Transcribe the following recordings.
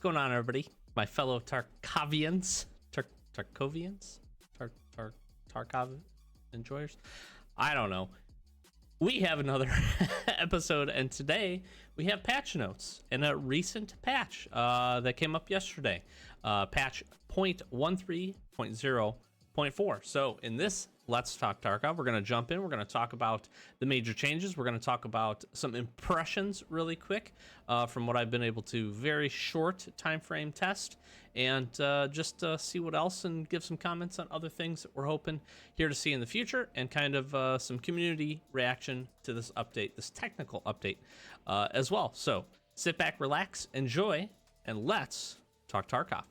going on, everybody? My fellow Tarkovians, Tarkovians, Tarkov enjoyers. I don't know. We have another episode, and today we have patch notes and a recent patch that came up yesterday, patch 0.13.0.4. So in this Let's Talk Tarkov, we're going to jump in. We're going to talk about the major changes. We're going to talk about some impressions really quick from what I've been able to very short time frame test, and just see what else and give some comments on other things that we're hoping here to see in the future, and kind of some community reaction to this update, this technical update as well. So sit back, relax, enjoy, and let's talk Tarkov.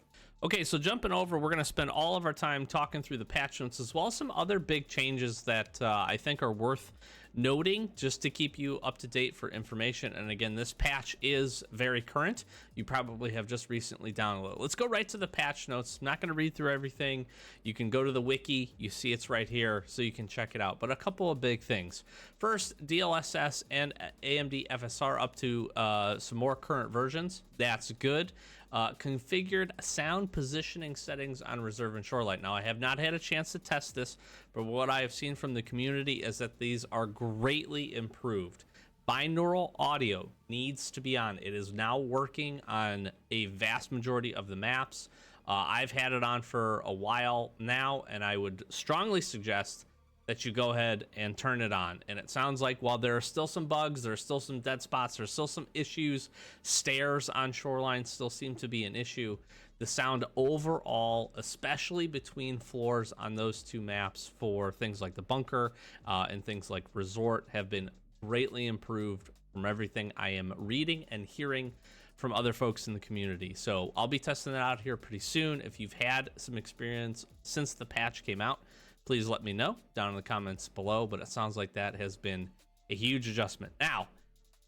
Okay, so jumping over, we're going to spend all of our time talking through the patch notes as well as some other big changes that I think are worth noting just to keep you up to date for information. And again, this patch is very current. You probably have just recently downloaded. Let's go right to the patch notes. I'm not going to read through everything. You can go to the wiki. You see it's right here, so you can check it out. But a couple of big things. First, DLSS and AMD FSR up to some more current versions. That's good. Configured sound positioning settings on Reserve and Shoreline. Now, I have not had a chance to test this, but what I have seen from the community is that these are greatly improved. Binaural audio needs to be on. It is now working on a vast majority of the maps. I've had it on for a while now, and I would strongly suggest that you go ahead and turn it on. And it sounds like while there are still some bugs, there are still some dead spots, there's still some issues. Stairs on Shoreline still seem to be an issue. The sound overall, especially between floors on those two maps for things like the bunker and things like resort, have been greatly improved from everything I am reading and hearing from other folks in the community. So I'll be testing that out here pretty soon. If you've had some experience since the patch came out, please let me know down in the comments below, but it sounds like that has been a huge adjustment. Now,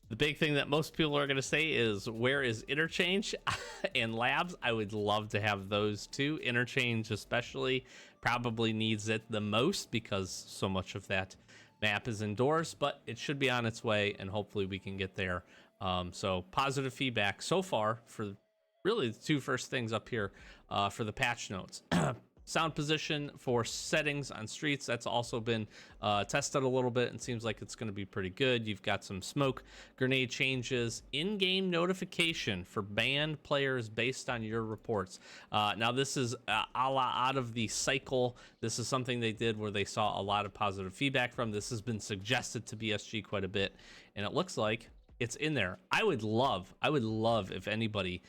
the big thing that most people are going to say is, where is Interchange and Labs? I would love to have those two. Interchange especially probably needs it the most because so much of that map is indoors, but it should be on its way, and hopefully we can get there. So positive feedback so far for really the two first things up here for the patch notes. Sound position for settings on streets, that's also been tested a little bit and seems like it's going to be pretty good. You've got some smoke grenade changes, in-game notification for banned players based on your reports. Now this is a la out of the cycle. This is something they did where they saw a lot of positive feedback from. This has been suggested to BSG quite a bit, and it looks like it's in there. I would love if anybody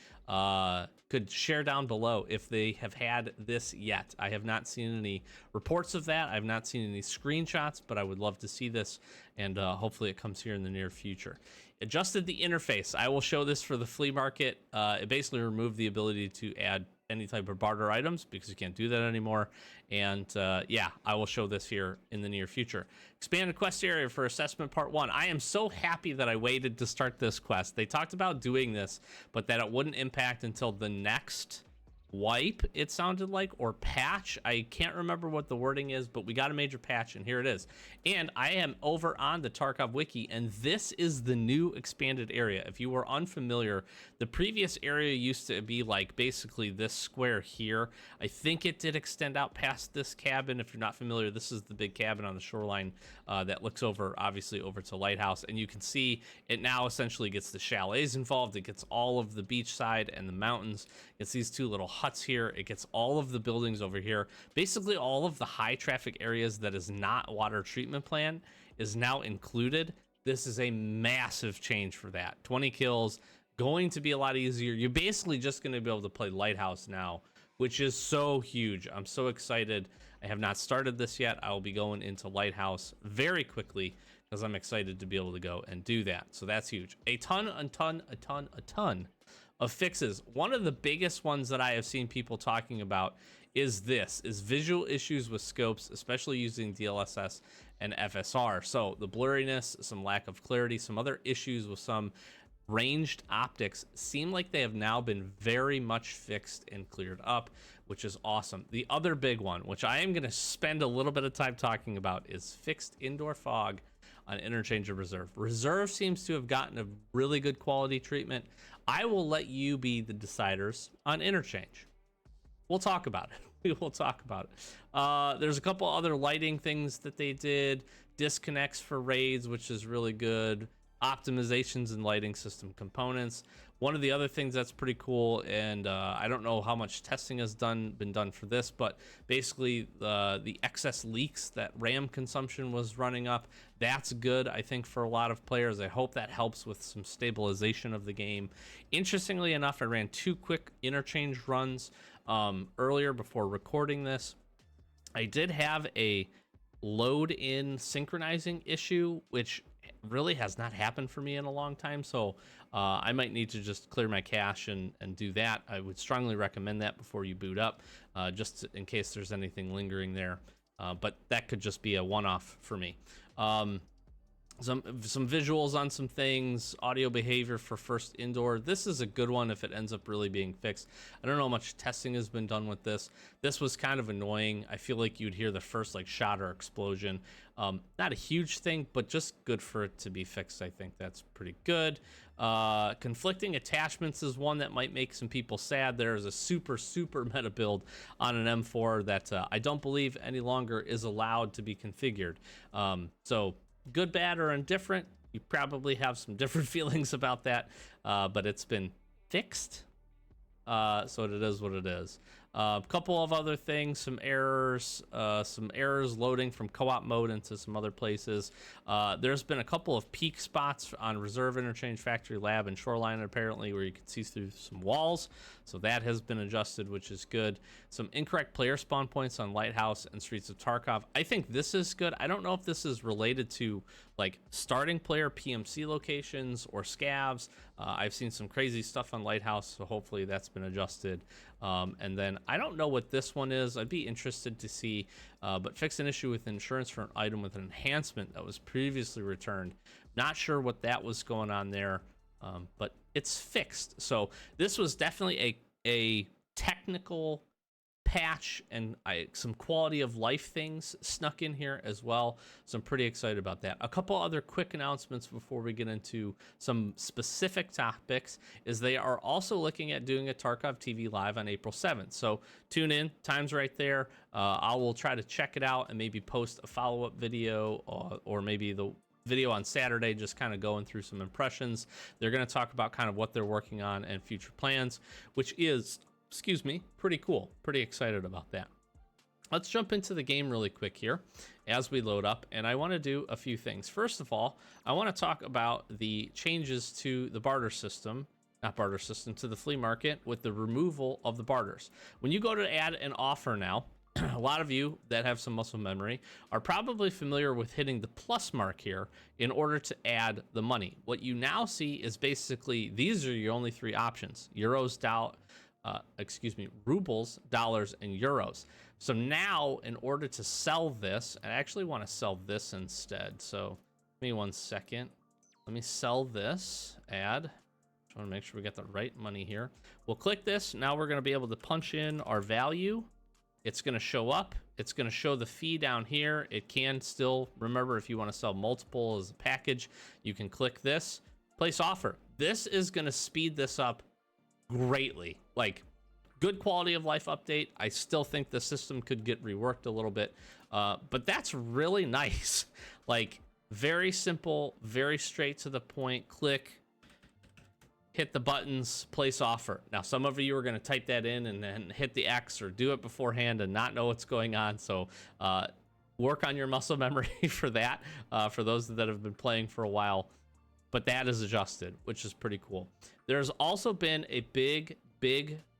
could share down below if they have had this yet. I have not seen any reports of that. I've not seen any screenshots, but I would love to see this, and hopefully it comes here in the near future. Adjusted the interface. I will show this for the flea market. It basically removed the ability to add any type of barter items because you can't do that anymore. And yeah, I will show this here in the near future. Expanded quest area for assessment part 1. I am so happy that I waited to start this quest. They talked about doing this, but that it wouldn't impact until the next wipe, it sounded like, or patch. I can't remember what the wording is, but we got a major patch, and here it is. And I am over on the Tarkov wiki, and this is the new expanded area. If you were unfamiliar, the previous area used to be like basically this square here. I think it did extend out past this cabin. If you're not familiar, this is the big cabin on the shoreline that looks over, obviously, over to Lighthouse, and you can see it now essentially gets the chalets involved. It gets all of the beach side and the mountains. It's these two little huts here. It gets all of the buildings over here. Basically all of the high traffic areas that is not water treatment plant is now included. This is a massive change for that. 20 kills, going to be a lot easier. You're basically just going to be able to play Lighthouse now, which is so huge. I'm so excited. I have not started this yet. I will be going into Lighthouse very quickly because I'm excited to be able to go and do that. So that's huge. A ton of fixes. One of the biggest ones that I have seen people talking about is visual issues with scopes, especially using DLSS and FSR. So the blurriness, some lack of clarity, some other issues with some ranged optics seem like they have now been very much fixed and cleared up, which is awesome. The other big one, which I am going to spend a little bit of time talking about, is fixed indoor fog on Interchange and Reserve. Reserve seems to have gotten a really good quality treatment. I will let you be the deciders on Interchange. We'll talk about it. We will talk about it. There's a couple other lighting things that they did. Disconnects for raids, which is really good. Optimizations and lighting system components. One of the other things that's pretty cool, and I don't know how much testing has been done for this, but basically the excess leaks that RAM consumption was running up, that's good, I think, for a lot of players. I hope that helps with some stabilization of the game. Interestingly enough, I ran 2 quick Interchange runs earlier before recording this. I did have a load in synchronizing issue, which really has not happened for me in a long time, so I might need to just clear my cache and do that. I would strongly recommend that before you boot up, just in case there's anything lingering there, but that could just be a one-off for me. Some visuals on some things, audio behavior for first indoor. This is a good one if it ends up really being fixed. I don't know how much testing has been done with this. This was kind of annoying. I feel like you'd hear the first like shot or explosion. Not a huge thing, but just good for it to be fixed. I think that's pretty good. Conflicting attachments is one that might make some people sad. There is a super meta build on an M4 that I don't believe any longer is allowed to be configured. So good, bad, or indifferent, you probably have some different feelings about that, but it's been fixed, so it is what it is. A couple of other things, some errors loading from co-op mode into some other places. There's been a couple of peak spots on Reserve, Interchange, Factory Lab, and Shoreline apparently where you can see through some walls, so that has been adjusted, which is good. Some incorrect player spawn points on Lighthouse and Streets of Tarkov. I think this is good. I don't know if this is related to like starting player PMC locations or scavs. I've seen some crazy stuff on Lighthouse, so hopefully that's been adjusted. And then I don't know what this one is. I'd be interested to see, but fix an issue with insurance for an item with an enhancement that was previously returned. Not sure what that was going on there, but it's fixed. So this was definitely a technical patch, and some quality of life things snuck in here as well, so I'm pretty excited about that. A couple other quick announcements before we get into some specific topics is they are also looking at doing a Tarkov TV live on April 7th, so tune in, time's right there. I will try to check it out and maybe post a follow-up video, or maybe the video on Saturday, just kind of going through some impressions. They're going to talk about kind of what they're working on and future plans, which is, excuse me, pretty cool. Pretty excited about that. Let's jump into the game really quick here as we load up, and I want to do a few things. First of all, I want to talk about the changes to the barter system, to the flea market with the removal of the barters. When you go to add an offer now, a lot of you that have some muscle memory are probably familiar with hitting the plus mark here in order to add the money. What you now see is basically these are your only 3 options: rubles, dollars, and euros. So now, in order to sell this, I actually want to sell this instead. So give me 1 second. Let me sell this ad. Just want to make sure we get the right money here. We'll click this. Now we're going to be able to punch in our value. It's going to show up. It's going to show the fee down here. It can still, remember, if you want to sell multiple as a package, you can click this, place offer. This is going to speed this up greatly. Like, good quality of life update. I still think the system could get reworked a little bit, but that's really nice. Like, very simple, very straight to the point. Click, hit the buttons, place offer. Now, some of you are going to type that in and then hit the X or do it beforehand and not know what's going on. So work on your muscle memory for that, for those that have been playing for a while. But that is adjusted, which is pretty cool. There's also been a big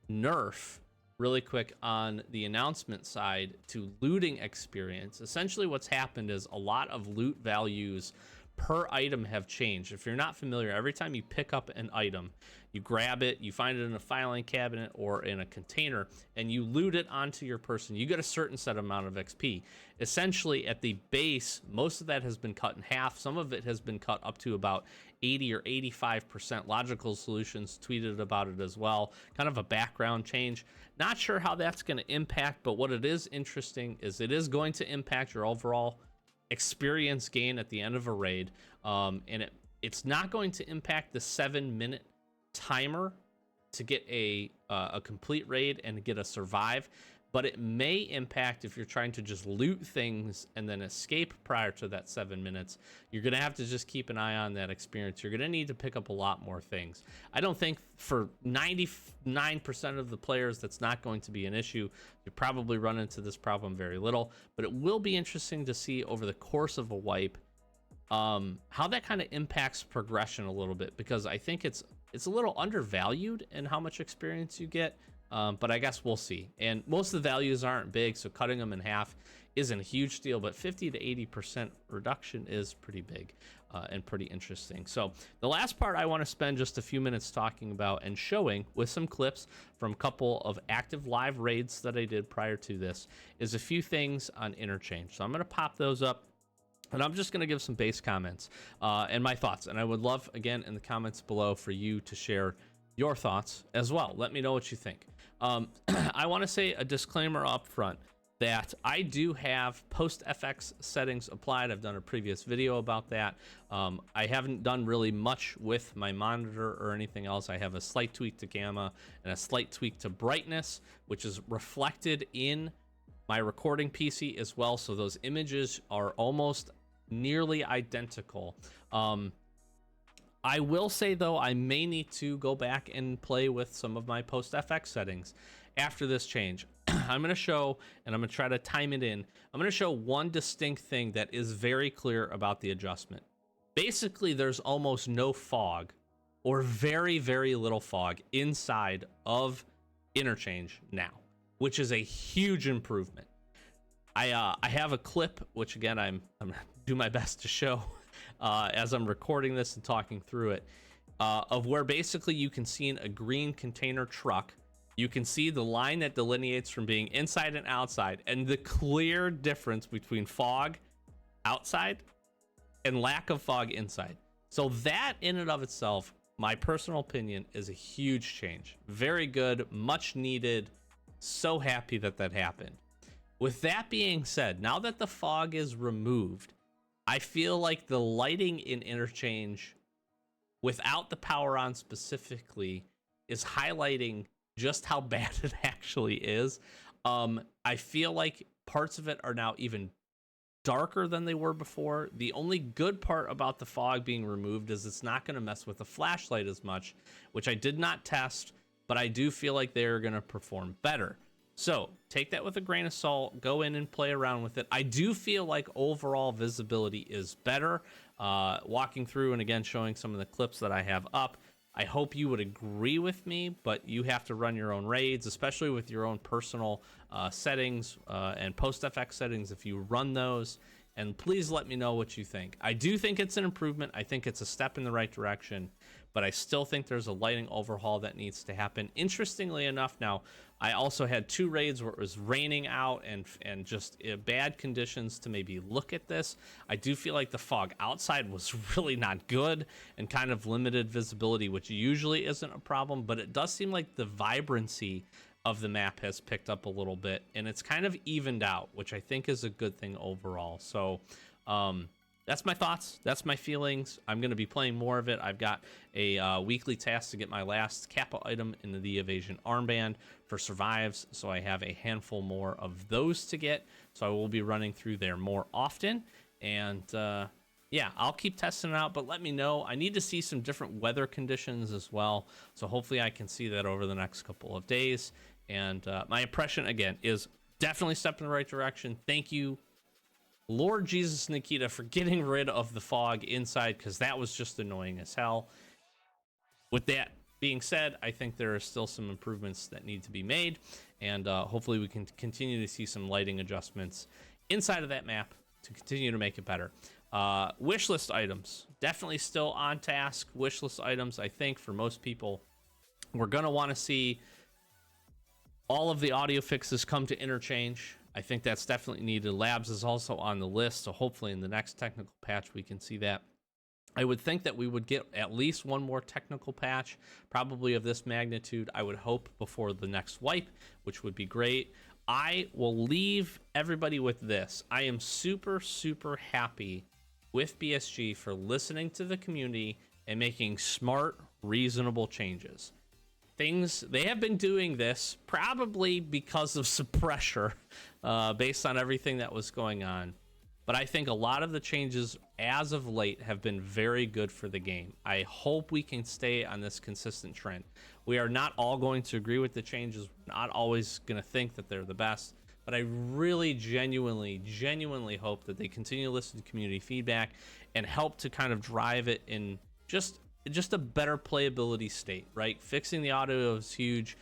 nerf, really quick, on the announcement side to looting experience. Essentially what's happened is a lot of loot values per item have changed. If you're not familiar, every time you pick up an item, you grab it, you find it in a filing cabinet or in a container, and you loot it onto your person, you get a certain set amount of XP. Essentially, at the base, most of that has been cut in half. Some of it has been cut up to about 80 or 85%. Logical Solutions tweeted about it as well. Kind of a background change. Not sure how that's going to impact, but what it is interesting is it is going to impact your overall experience gain at the end of a raid, and it's not going to impact the 7-minute timer to get a complete raid and get a survive, but it may impact if you're trying to just loot things and then escape prior to that 7 minutes. You're going to have to just keep an eye on that experience. You're going to need to pick up a lot more things. I don't think for 99% of the players that's not going to be an issue. You probably run into this problem very little, but it will be interesting to see over the course of a wipe how that kind of impacts progression a little bit, because I think it's a little undervalued in how much experience you get. But I guess we'll see. And most of the values aren't big, so cutting them in half isn't a huge deal, but 50 to 80% reduction is pretty big and pretty interesting. So the last part I want to spend just a few minutes talking about and showing with some clips from a couple of active live raids that I did prior to this is a few things on Interchange. So I'm going to pop those up, and I'm just going to give some base comments and my thoughts. And I would love, again, in the comments below for you to share your thoughts as well. Let me know what you think. I want to say a disclaimer up front that I do have post FX settings applied. I've done a previous video about that. I haven't done really much with my monitor or anything else. I have a slight tweak to gamma and a slight tweak to brightness, which is reflected in my recording PC as well. So those images are almost nearly identical. I will say, though, I may need to go back and play with some of my post FX settings after this change. I'm going to show, and I'm going to try to time it in. I'm going to show one distinct thing that is very clear about the adjustment. Basically, there's almost no fog or very, very little fog inside of Interchange now, which is a huge improvement. I have a clip, which again, I'm going to do my best to show as I'm recording this and talking through it, of where basically you can see a green container truck. You can see the line that delineates from being inside and outside, and the clear difference between fog outside and lack of fog inside. So that in and of itself, my personal opinion, is a huge change. Very good, much needed. So happy that that happened. With that being said, now that the fog is removed, I feel like the lighting in Interchange without the power on specifically is highlighting just how bad it actually is. I feel like parts of it are now even darker than they were before. The only good part about the fog being removed is it's not going to mess with the flashlight as much, which I did not test, but I do feel like they're going to perform better. So take that with a grain of salt, go in and play around with it. I do feel like overall visibility is better. Walking through and again showing some of the clips that I have up, I hope you would agree with me, but you have to run your own raids, especially with your own personal settings and post FX settings if you run those. And please let me know what you think. I do think it's an improvement. I think it's a step in the right direction, but I still think there's a lighting overhaul that needs to happen. Interestingly enough, now I also had 2 raids where it was raining out and just bad conditions to maybe look at this. I do feel like the fog outside was really not good and kind of limited visibility, which usually isn't a problem, but it does seem like the vibrancy of the map has picked up a little bit and it's kind of evened out, which I think is a good thing overall. So that's my thoughts. That's my feelings. I'm going to be playing more of it. I've got a weekly task to get my last Kappa item in the evasion armband for survives. So I have a handful more of those to get. So I will be running through there more often. And yeah, I'll keep testing it out, but let me know. I need to see some different weather conditions as well. So hopefully I can see that over the next couple of days. And my impression, again, is definitely a step in the right direction. Thank you, Lord Jesus Nikita, for getting rid of the fog inside, because that was just annoying as hell. With that being said, I think there are still some improvements that need to be made, and hopefully we can continue to see some lighting adjustments inside of that map to continue to make it better. Wishlist items, definitely still on task. Wishlist items, I think for most people, we're going to want to see all of the audio fixes come to Interchange. I think that's definitely needed. Labs is also on the list, so hopefully in the next technical patch we can see that. I would think that we would get at least one more technical patch, probably of this magnitude, I would hope, before the next wipe, which would be great. I will leave everybody with this. I am super, super happy with BSG for listening to the community and making smart, reasonable changes. They have been doing this probably because of some pressure based on everything that was going on. But I think a lot of the changes as of late have been very good for the game. I hope we can stay on this consistent trend. We are not all going to agree with the changes. We're not always going to think that they're the best. But I really genuinely hope that they continue to listen to community feedback and help to kind of drive it in just a better playability state, right? Fixing the audio is huge.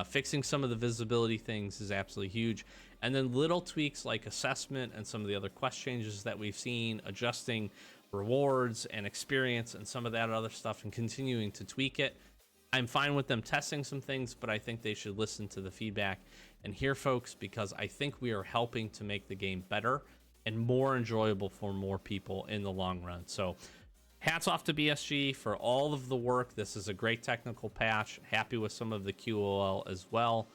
Fixing some of the visibility things is absolutely huge. And then little tweaks like assessment and some of the other quest changes that we've seen, adjusting rewards and experience and some of that other stuff and continuing to tweak it. I'm fine with them testing some things, but I think they should listen to the feedback and hear folks, because I think we are helping to make the game better and more enjoyable for more people in the long run. So hats off to BSG for all of the work. This is a great technical patch. Happy with some of the QOL as well.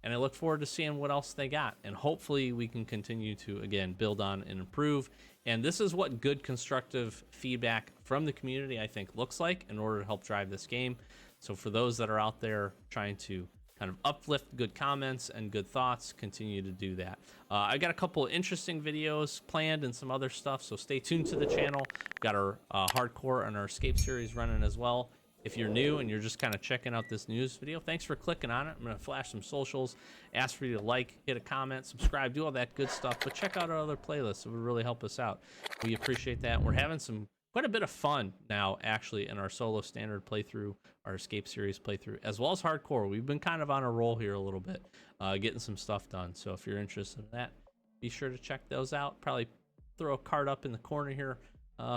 And I look forward to seeing what else they got. And hopefully we can continue to, again, build on and improve. And this is what good constructive feedback from the community, I think, looks like in order to help drive this game. So for those that are out there trying to kind of uplift good comments and good thoughts, continue to do that. I got a couple of interesting videos planned and some other stuff, so stay tuned to the channel. Got our hardcore and our escape series running as well. If you're new and you're just kind of checking out this news video, thanks for clicking on it. I'm going to flash some socials, ask for you to like, hit a comment, subscribe, do all that good stuff, but check out our other playlists. It would really help us out. We appreciate that. We're having quite a bit of fun now, actually, in our solo standard playthrough, our escape series playthrough, as well as hardcore. We've been kind of on a roll here a little bit, getting some stuff done. So if you're interested in that, be sure to check those out. Probably throw a card up in the corner here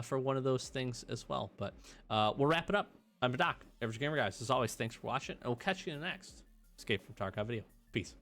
for one of those things as well. But we'll wrap it up. I'm Doc, Average Gamer Guys. As always, thanks for watching, and we'll catch you in the next Escape from Tarkov video. Peace.